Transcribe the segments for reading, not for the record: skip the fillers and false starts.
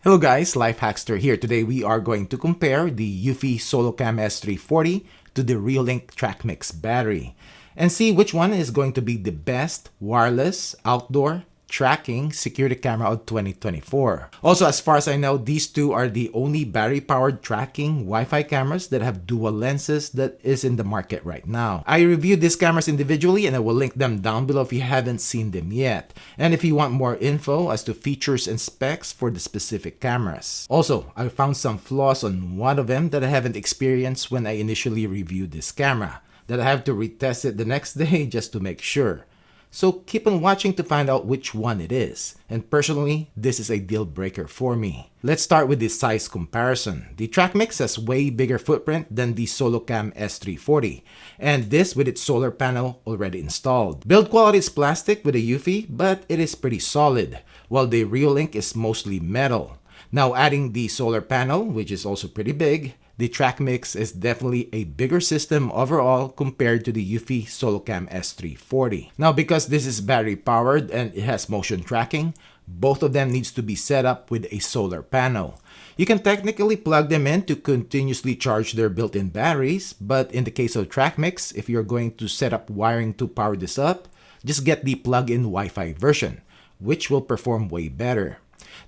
Hello guys, LifeHackster here. Today we are going to compare the Eufy SoloCam S340 to the Reolink Trackmix Battery and see which one is going to be the best wireless outdoor tracking security camera of 2024. Also, as far as I know, these two are the only battery-powered tracking Wi-Fi cameras that have dual lenses that is in the market right now. I reviewed these cameras individually and I will link them down below if you haven't seen them yet. And if you want more info as to features and specs for the specific cameras. Also, I found some flaws on one of them that I haven't experienced when I initially reviewed this camera, that I have to retest it the next day just to make sure. So keep on watching to find out which one it is. And personally, this is a deal breaker for me. Let's start with the size comparison. The Trackmix has way bigger footprint than the SoloCam S340, and this with its solar panel already installed. Build quality is plastic with a Eufy, but it is pretty solid, while the Reolink is mostly metal. Now adding the solar panel, which is also pretty big, the Trackmix is definitely a bigger system overall compared to the Eufy SoloCam S340. Now because this is battery powered and it has motion tracking, both of them needs to be set up with a solar panel. You can technically plug them in to continuously charge their built-in batteries, but in the case of Trackmix, if you're going to set up wiring to power this up, just get the plug-in Wi-Fi version, which will perform way better.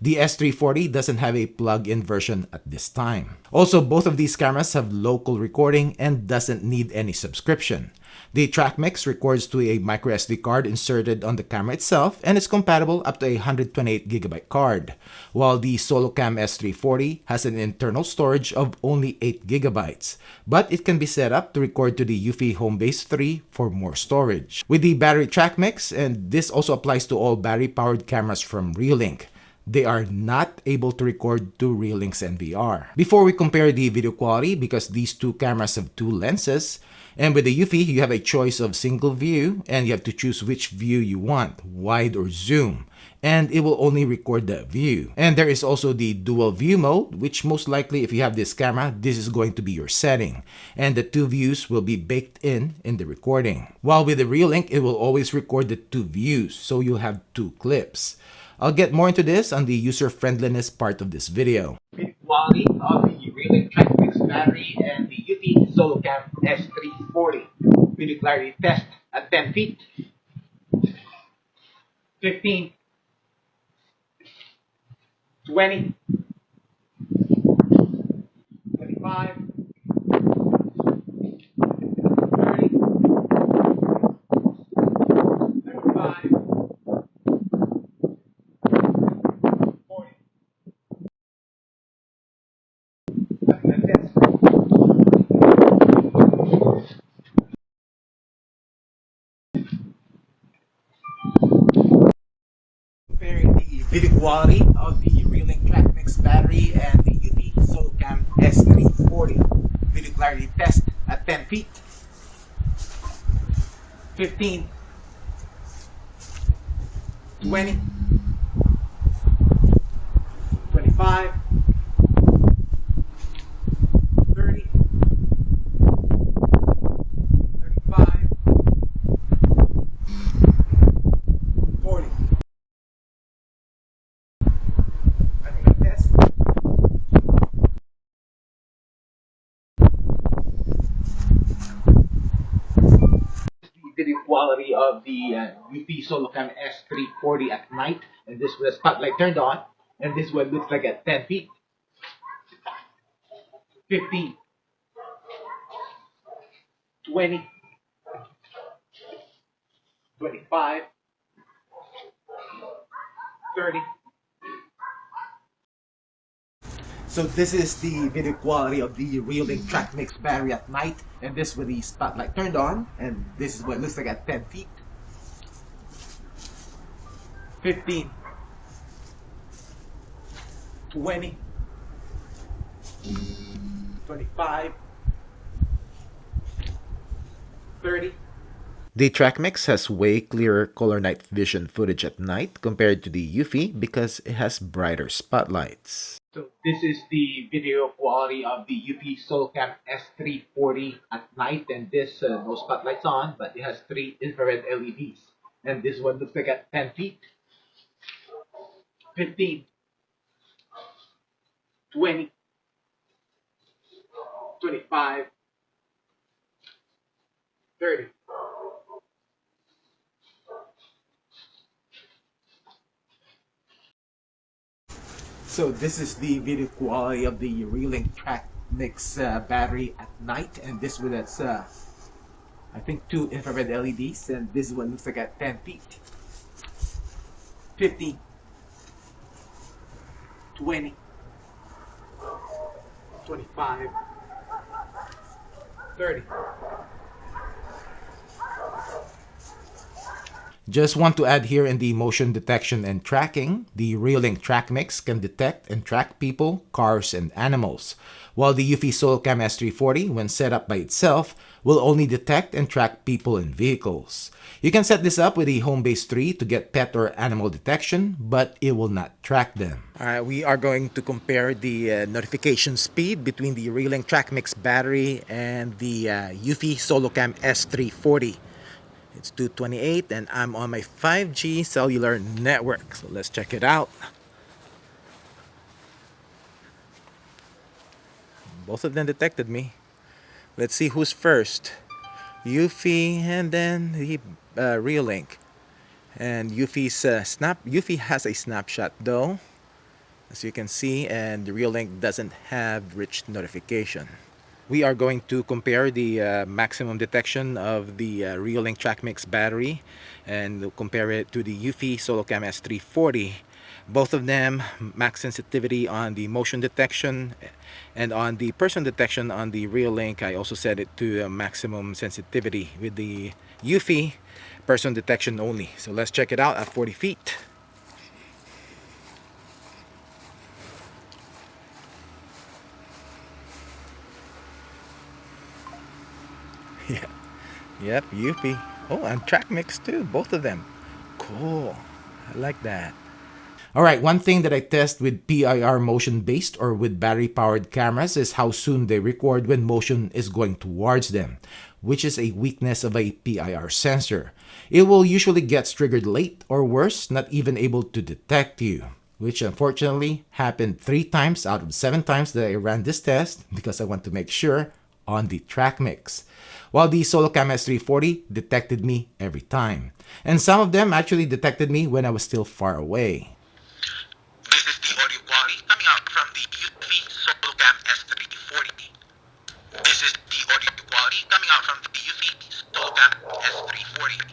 The S340 doesn't have a plug-in version at this time. Also, both of these cameras have local recording and doesn't need any subscription. The Trackmix records to a microSD card inserted on the camera itself and is compatible up to a 128GB card, while the SoloCam S340 has an internal storage of only 8GB, but it can be set up to record to the Eufy Homebase 3 for more storage. With the battery Trackmix, and this also applies to all battery-powered cameras from Reolink, they are not able to record to Reolink's NVR. Before we compare the video quality, because these two cameras have two lenses, and with the Eufy, you have a choice of single view, and you have to choose which view you want, wide or zoom, and it will only record that view. And there is also the dual view mode, which most likely if you have this camera, this is going to be your setting, and the two views will be baked in the recording. While with the Reolink, it will always record the two views, so you'll have two clips. I'll get more into this on the user-friendliness part of this video. Quality of the Reolink Trackmix Battery and the Eufy SoloCam S340. Video clarity test at 10 feet, 15, 20, 25, 30, 35, 40. Comparing the video quality of the Reolink Trackmix Battery and the Eufy SoloCam S340. Video clarity test at 10 feet, 15, 20, 25, 30, 35, 40. I think I test. The video quality of the Eufy SoloCam S340 at night, and this with the spotlight turned on, and this is what it looks like at 10 feet, 15, 20, 25, 30. So this is the video quality of the Reolink Trackmix Battery at night, and this with the spotlight turned on, and this is what it looks like at 10 feet, 15, 20, 25, 30. The Trackmix has way clearer color night vision footage at night compared to the Eufy because it has brighter spotlights. So this is the video quality of the Eufy SoloCam S340 at night, and this no spotlights on, but it has 3 infrared LEDs. And this one looks like at 10 feet, 15, 20, 25, 30. So this is the video quality of the Reolink Trackmix battery at night, and this one that's I think 2 infrared LEDs, and this one looks like at 10 feet, 50, 20, 25, 30. Just want to add here in the motion detection and tracking, the Reolink Trackmix can detect and track people, cars, and animals, while the Eufy SoloCam S340, when set up by itself, will only detect and track people and vehicles. You can set this up with the Home Base 3 to get pet or animal detection, but it will not track them. Alright, we are going to compare the notification speed between the Reolink Trackmix battery and the Eufy SoloCam S340. It's 228 and I'm on my 5G cellular network. So let's check it out. Both of them detected me. Let's see who's first. Eufy and then the Reolink. And Eufy's Eufy has a snapshot though, as you can see, and the Reolink doesn't have rich notification. We are going to compare the maximum detection of the Reolink Trackmix battery and we'll compare it to the Eufy SoloCam S340. Both of them max sensitivity on the motion detection, and on the person detection on the Reolink I also set it to maximum sensitivity. With the Eufy, person detection only. So let's check it out at 40 feet. Yeah. Yep, Eufy. Oh, and Trackmix too, both of them. Cool. I like that. Alright, one thing that I test with PIR motion based or with battery powered cameras is how soon they record when motion is going towards them, which is a weakness of a PIR sensor. It will usually get triggered late or worse, not even able to detect you, which unfortunately happened 3 times out of 7 times that I ran this test because I want to make sure on the Trackmix. While the SoloCam S340 detected me every time. And some of them actually detected me when I was still far away. This is the audio quality coming out from the Eufy SoloCam S340. This is the audio quality coming out from the Eufy SoloCam S340.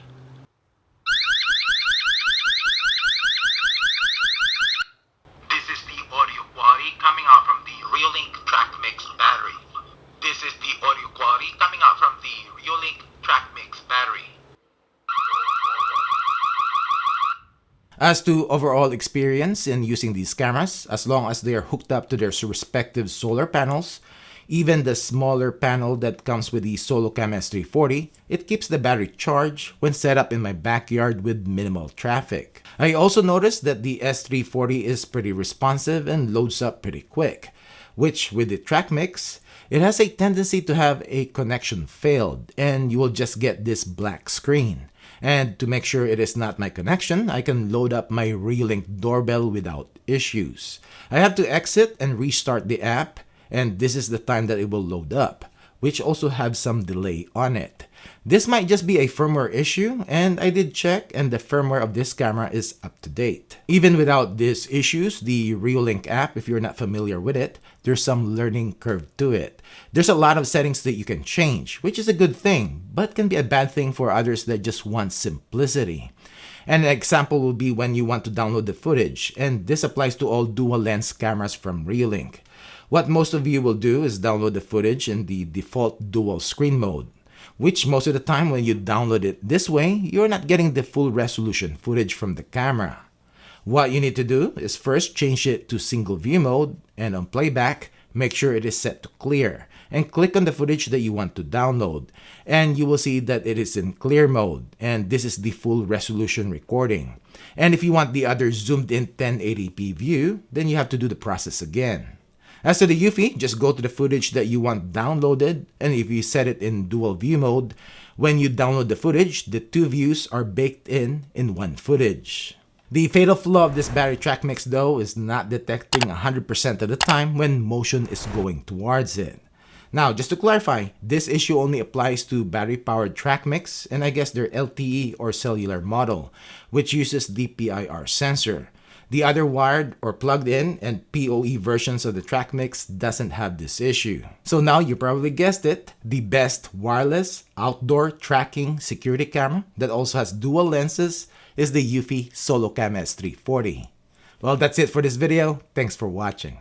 This is the audio quality coming out from the Reolink Trackmix Battery. This is the audio quality coming out from the Reolink Trackmix Battery. As to overall experience in using these cameras, as long as they are hooked up to their respective solar panels, even the smaller panel that comes with the SoloCam S340, it keeps the battery charged when set up in my backyard with minimal traffic. I also noticed that the S340 is pretty responsive and loads up pretty quick, which with the Trackmix, it has a tendency to have a connection failed and you will just get this black screen. And to make sure it is not my connection, I can load up my Reolink doorbell without issues. I have to exit and restart the app, and this is the time that it will load up, which also have some delay on it. This might just be a firmware issue, and I did check and the firmware of this camera is up to date. Even without these issues, the Reolink app, if you're not familiar with it, there's some learning curve to it. There's a lot of settings that you can change, which is a good thing, but can be a bad thing for others that just want simplicity. And an example will be when you want to download the footage, and this applies to all dual lens cameras from Reolink. What most of you will do is download the footage in the default dual screen mode, which most of the time when you download it this way, you're not getting the full resolution footage from the camera. What you need to do is first change it to single view mode, and on playback, make sure it is set to clear, and click on the footage that you want to download, and you will see that it is in clear mode, and this is the full resolution recording. And if you want the other zoomed in 1080p view, then you have to do the process again. As to the Eufy, just go to the footage that you want downloaded, and if you set it in dual view mode, when you download the footage, the 2 views are baked in one footage. The fatal flaw of this battery track mix though is not detecting 100% of the time when motion is going towards it. Now, just to clarify, this issue only applies to battery-powered track mix and I guess their LTE or cellular model, which uses the PIR sensor. The other wired or plugged in and PoE versions of the track mix doesn't have this issue. So now you probably guessed it, the best wireless outdoor tracking security camera that also has dual lenses is the Eufy SoloCam S340. Well, that's it for this video. Thanks for watching.